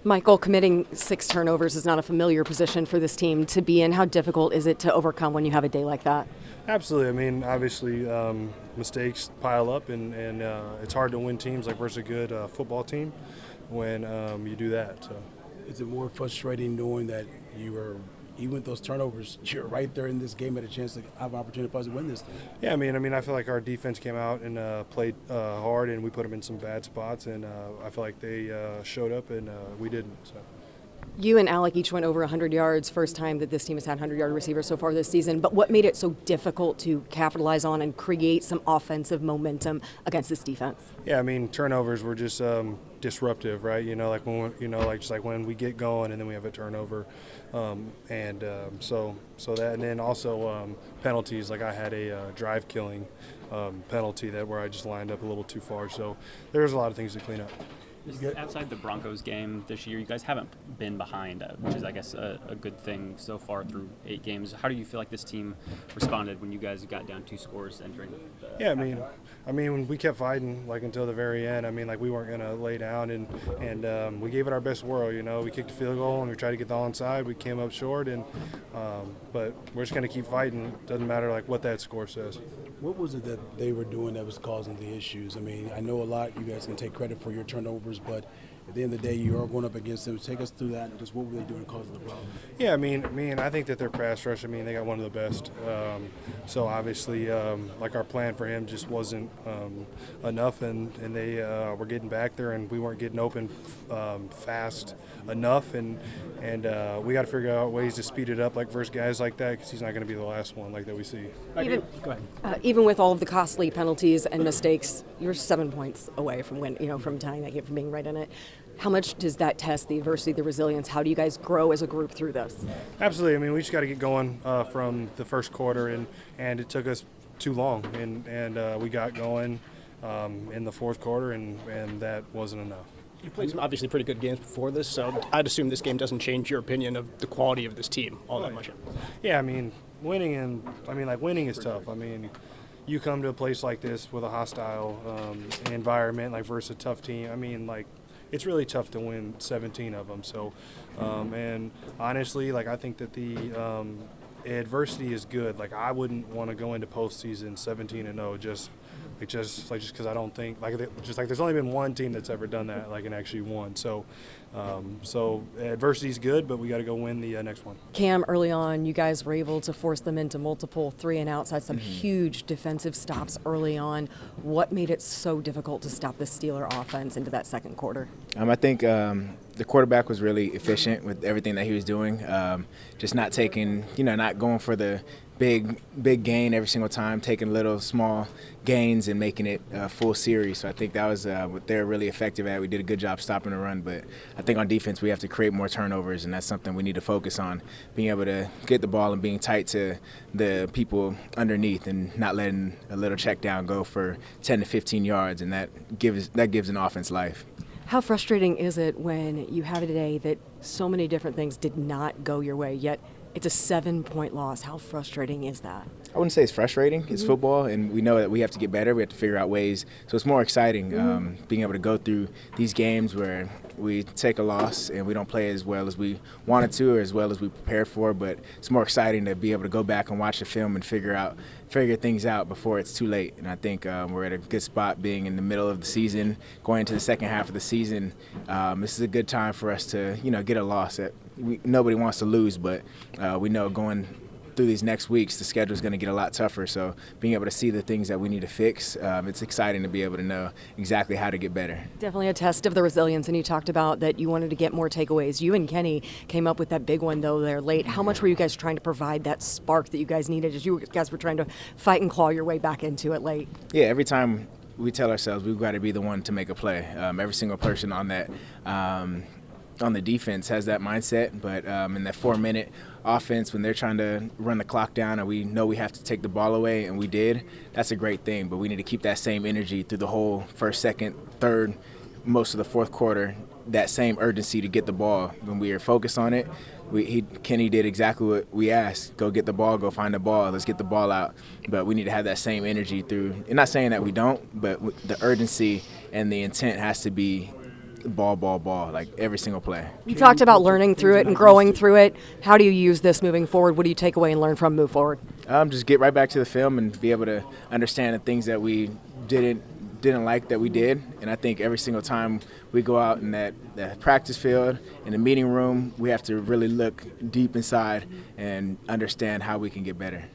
Michael, committing 6 turnovers is not a familiar position for this team to be in. How difficult is it to overcome when you have a day like that? Absolutely. I mean, obviously, mistakes pile up, and it's hard to win teams like versus a good football team when you do that. So. Is it more frustrating knowing that you were, even with those turnovers, you're right there in this game, had a chance to have an opportunity to possibly win this thing? Yeah, I mean, I feel like our defense came out and played hard, and we put them in some bad spots, and I feel like they showed up, and we didn't. So. You and Alec each went over 100 yards, first time that this team has had 100-yard receivers so far this season. But what made it so difficult to capitalize on and create some offensive momentum against this defense? Yeah, I mean, turnovers were just disruptive, right? Like when we get going and then we have a turnover, so that, and then also penalties. Like I had a drive-killing penalty where I just lined up a little too far. So there's a lot of things to clean up. Outside the Broncos game this year, you guys haven't been behind, which is, I guess, a good thing so far through 8 games. How do you feel like this team responded when you guys got down 2 scores entering? Yeah, I mean, we kept fighting like until the very end. I mean, like we weren't gonna lay down, and we gave it our best whirl. We kicked a field goal and we tried to get the onside. We came up short, but we're just gonna keep fighting. Doesn't matter like what that score says. What was it that they were doing that was causing the issues? I mean, I know a lot. You guys can take credit for your turnovers, but at the end of the day, you are going up against them. Take us through that and just what were they doing causing the problem? Yeah, I mean, I think that their pass rush, I mean, they got one of the best. So obviously, like our plan for him just wasn't enough, and they were getting back there, and we weren't getting open fast enough, and we got to figure out ways to speed it up, like versus guys like that, because he's not going to be the last one like that we see. Even with all of the costly penalties and mistakes, you're 7 points away from from tying that game, from being right in it. How much does that test the adversity, the resilience? How do you guys grow as a group through this? Absolutely. I mean, we just got to get going from the first quarter, and it took us too long, and we got going in the fourth quarter, and that wasn't enough. You played some obviously pretty good games before this, so I'd assume this game doesn't change your opinion of the quality of this team all that much. Yeah, I mean, winning is tough. I mean, you come to a place like this with a hostile environment, like versus a tough team. I mean, like, it's really tough to win 17 of them. So, and honestly, like, I think that the adversity is good. Like, I wouldn't want to go into postseason 17-0 just because I don't think there's only been one team that's ever done that, like, and actually won. So adversity is good, but we got to go win the next one. Cam, early on, you guys were able to force them into multiple 3-and-outs, had some huge defensive stops early on. What made it so difficult to stop the Steeler offense into that second quarter? I think the quarterback was really efficient with everything that he was doing, just not taking, not going for the big gain every single time, taking little small gains and making it a full series. So I think that was what they're really effective at. We did a good job stopping the run, but I think on defense we have to create more turnovers, and that's something we need to focus on, being able to get the ball and being tight to the people underneath and not letting a little check down go for 10 to 15 yards, and that gives an offense life. How frustrating is it when you have a day that so many different things did not go your way, yet it's a 7-point loss? How frustrating is that? I wouldn't say it's frustrating. It's football, and we know that we have to get better. We have to figure out ways. So it's more exciting being able to go through these games where we take a loss and we don't play as well as we wanted to or as well as we prepared for. But it's more exciting to be able to go back and watch the film and figure things out before it's too late. And I think we're at a good spot being in the middle of the season, going into the second half of the season. This is a good time for us to, get a loss. Nobody wants to lose, but we know going through these next weeks, the schedule is going to get a lot tougher. So being able to see the things that we need to fix, it's exciting to be able to know exactly how to get better. Definitely a test of the resilience, and you talked about that you wanted to get more takeaways. You and Kenny came up with that big one, though, there late. How much were you guys trying to provide that spark that you guys needed as you guys were trying to fight and claw your way back into it late? Yeah, every time we tell ourselves we've got to be the one to make a play. Every single person on that on the defense has that mindset, but in that 4-minute offense, when they're trying to run the clock down and we know we have to take the ball away, and we did, that's a great thing. But we need to keep that same energy through the whole first, second, third, most of the fourth quarter, that same urgency to get the ball. When we are focused on it, Kenny did exactly what we asked. Go get the ball, go find the ball, let's get the ball out. But we need to have that same energy through, and not saying that we don't, but the urgency and the intent has to be ball, like every single play. You talked about learning through it and growing through it. How do you use this moving forward? What do you take away and learn from move forward? Just get right back to the film and be able to understand the things that we didn't like that we did. And I think every single time we go out in that practice field, in the meeting room, we have to really look deep inside and understand how we can get better.